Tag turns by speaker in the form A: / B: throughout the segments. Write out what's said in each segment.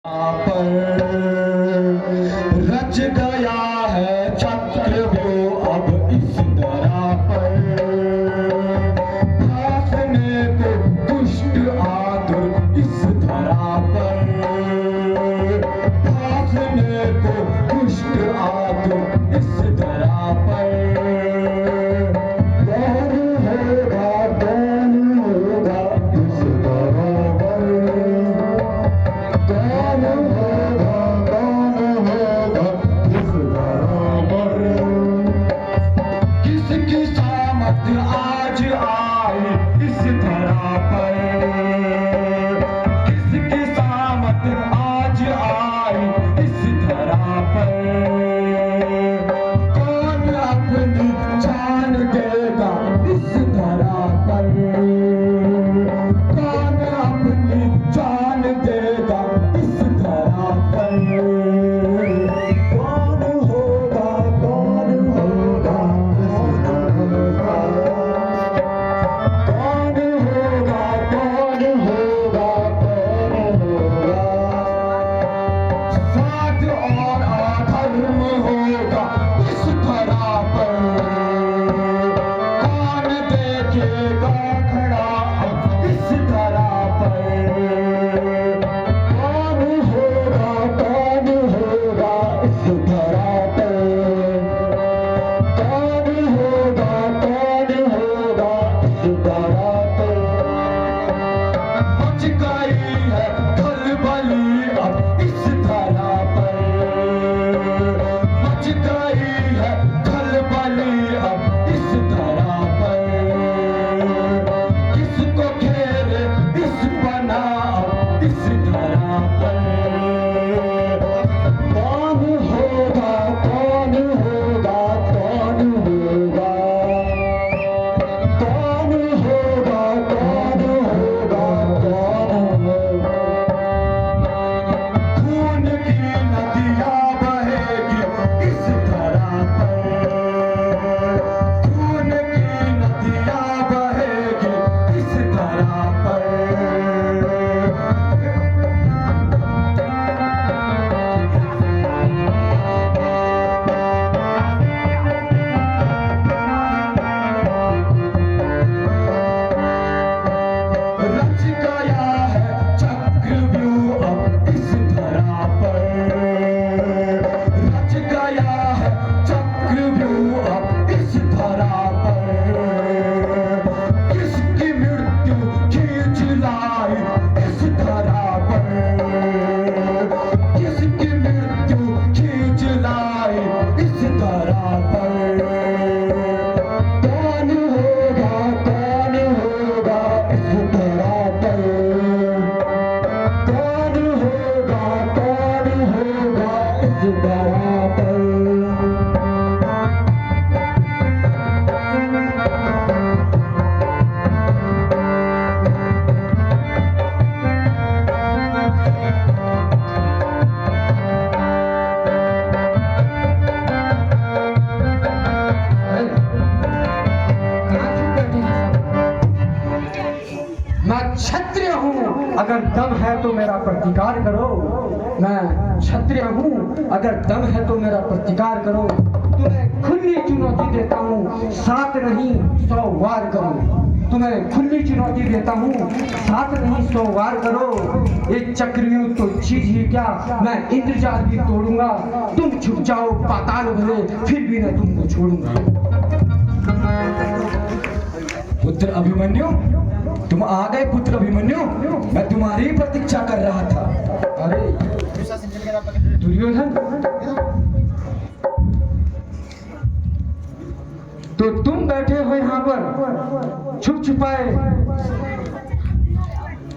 A: पर रच गया है चक्रव्यूह अब इस धरा पर। फासने को दुष्ट आतुर इस धरा पर। फासने को दुष्ट आतुर इस धरा पर। आज आई इस धरा पर। किसकी सामत आज आई इस धरा पर। कौन अपनी जान देगा इस धरा पर। कौन अपनी जान देगा इस धरा पर।
B: क्षत्रिय हूँ, अगर दम है तो मेरा प्रतिकार करो। मैं क्षत्रिय हूँ, अगर दम है तो मेरा प्रतिकार करो। तुम्हें खुली चुनौती देता हूँ, 7 नहीं 100 वार करो। तुम्हें खुली चुनौती देता हूँ, 7 नहीं 100 वार करो। एक चक्रव्यूह तो चीज ही क्या, मैं इंद्रजाल भी तोड़ूंगा। तुम छुप जाओ पाताल भले, फिर भी मैं तुमको छोड़ूंगा।
A: पुत्र अभिमन्यु, तुम आ गए। पुत्र अभिमन्यु, मैं तुम्हारी प्रतीक्षा कर रहा था।
B: अरे दुर्योधन, तो तुम बैठे हो यहाँ पर छुप छुपाए।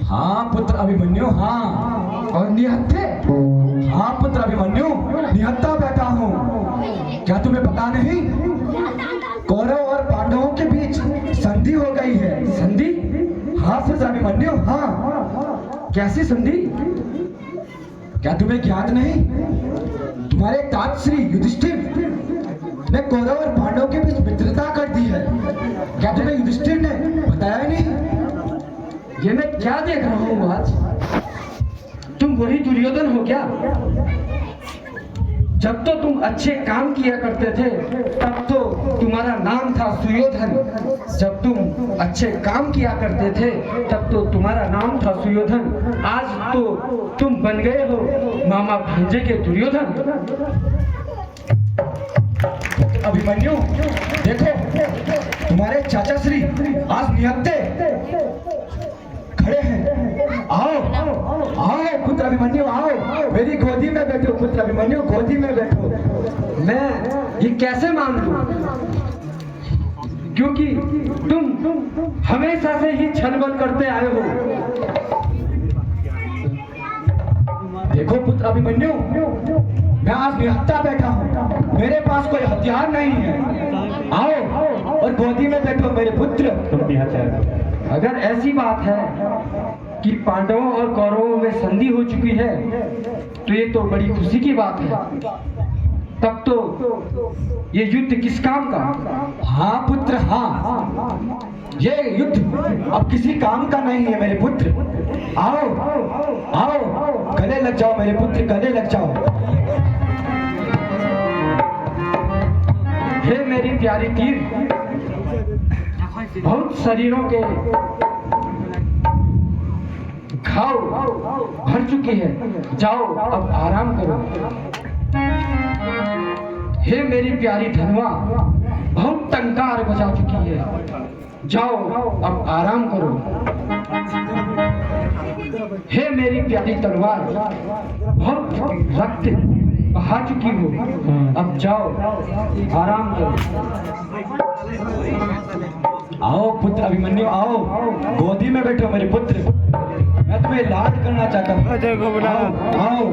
A: हाँ पुत्र अभिमन्यु, हाँ।
B: और निहत्थे?
A: हाँ पुत्र अभिमन्यु, निहत्था बैठा हूँ। क्या तुम्हें पता नहीं, कौरव और पांडवों के बीच संधि हो गई है।
B: संधि?
A: हाँ पुत्र अभिमन्यु, हाँ।
B: कैसी संधि?
A: क्या तुम्हें ज्ञात नहीं, तुम्हारे तात श्री युधिष्ठिर ने कौरव और पांडवों के बीच मित्रता कर दी है। क्या तुम्हें युधिष्ठिर ने बताया नहीं?
B: ये मैं क्या देख रहा हूँ आज? तुम वही दुर्योधन हो क्या? जब तो तुम अच्छे काम किया करते थे तब तो तुम्हारा नाम था सुयोधन। जब तुम अच्छे काम किया करते थे तब तो तुम्हारा नाम था सुयोधन। आज तो तुम बन गए हो मामा भांजे के दुर्योधन।
A: अभिमन्यु, देखो तुम्हारे चाचा श्री आज निहत्ते खड़े हैं। आओ आओ पुत्र अभिमन्यु, आओ मेरी गोदी में बैठो। पुत्र अभिमन्यु, गोदी में बैठो।
B: मैं ये कैसे मान लूं? क्योंकि तुम हमेशा से ही छलबल करते आए हो।
A: देखो पुत्र अभिमन्यु, मैं आज निहत्ता बैठा हूँ, मेरे पास कोई हथियार नहीं है। आओ और गोदी में बैठो मेरे पुत्र।
B: अगर ऐसी बात है कि पांडवों और कौरवों में संधि हो चुकी है तो ये तो बड़ी खुशी की बात है। तब तो ये युद्ध किस काम का?
A: हाँ पुत्र, हाँ, ये युद्ध अब किसी काम का नहीं है मेरे पुत्र। आओ आओ, गले लग जाओ मेरे पुत्र, गले लग जाओ।
B: हे मेरी प्यारी तीर, बहुत शरीरों के घाव भर चुकी है, जाओ अब आराम करो। हे मेरी प्यारी धनवा, बहुत टंकार बजा चुकी है, जाओ अब आराम करो। हे मेरी प्यारी तलवार, बहुत रक्त बहा चुकी हो, अब जाओ आराम करो।
A: आओ पुत्र अभिमन्यु, आओ गोदी में बैठो मेरे पुत्र, मैं तुम्हें लाड करना चाहता हूँ। आओ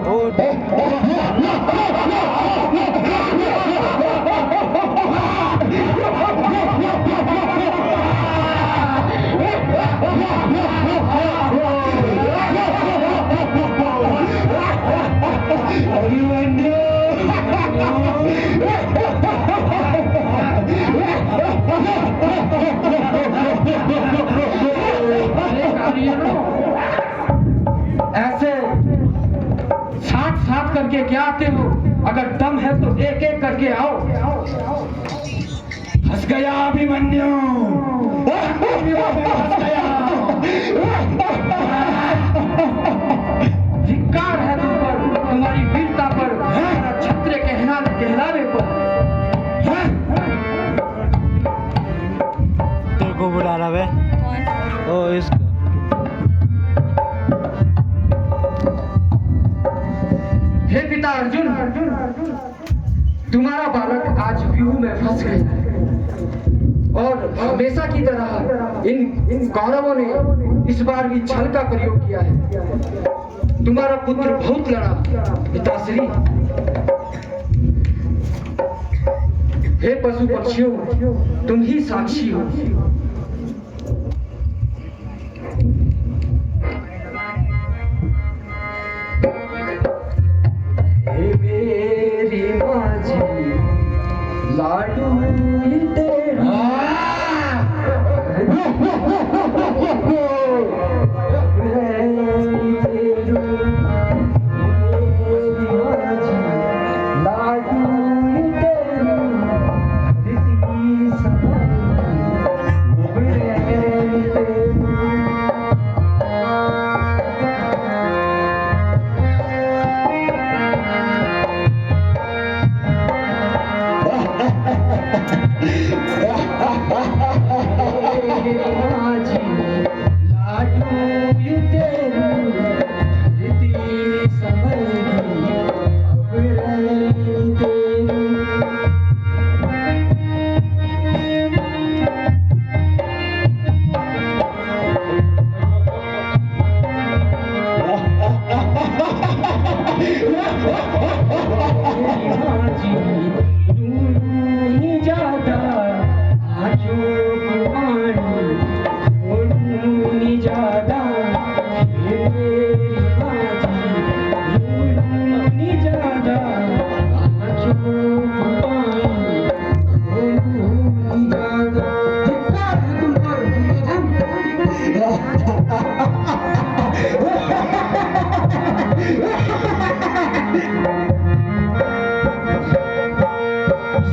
B: ऐसे साथ करके क्या आते हो? अगर दम है तो एक एक करके आओ।
A: फंस गया अभिमन्यु, फंस गया।
B: धिक्कार है तुम पर, तुम्हारी वीरता पर, तुम्हारा क्षत्रिय कहलावे पर।
C: तेरे को बुला रहा है ओ इसको।
B: हे पिता अर्जुन, तुम्हारा बालक आज व्यूह में फंस गया है और हमेशा की तरह इन कौरवों ने इस बार भी छल का प्रयोग किया है। तुम्हारा पुत्र बहुत लड़ा पिताश्री। हे पशु पक्षियों, तुम ही साक्षी हो। हे मेरी माझी लाडू तेरा,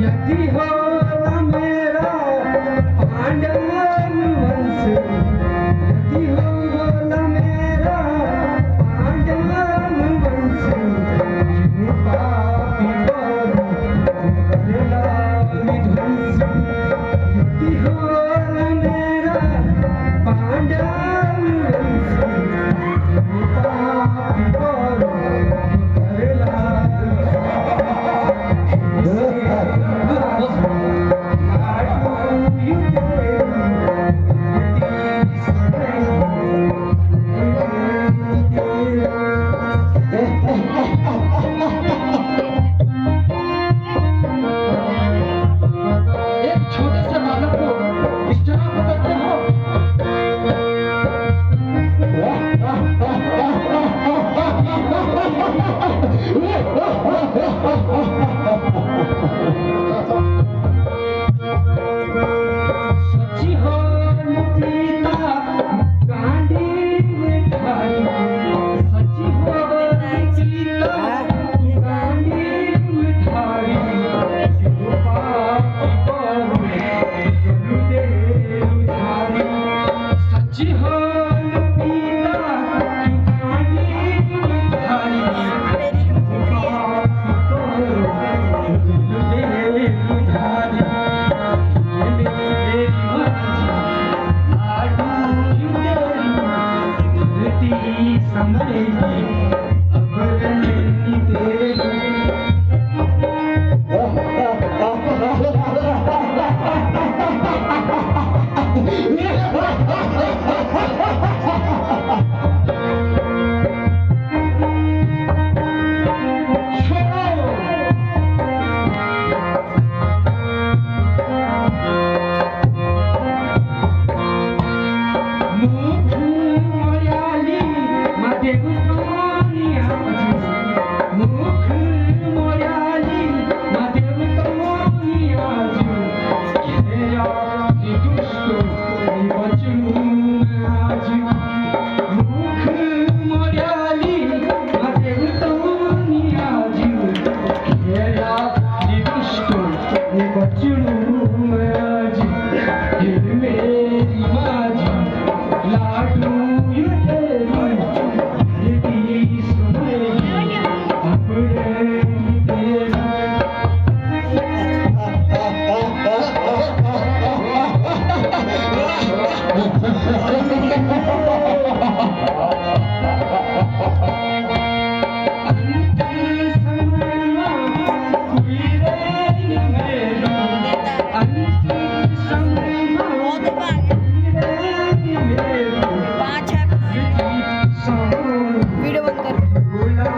B: यदि हो मेरा पांडव वंश, यदि हो मेरा पांडव वंश, यूं पापी करूं करेला विध्वंस। यदि हो मेरा पांडव वंश, यूं पापी करूं करेला एक छोटे से बालक को इस तरह पकड़ते हो।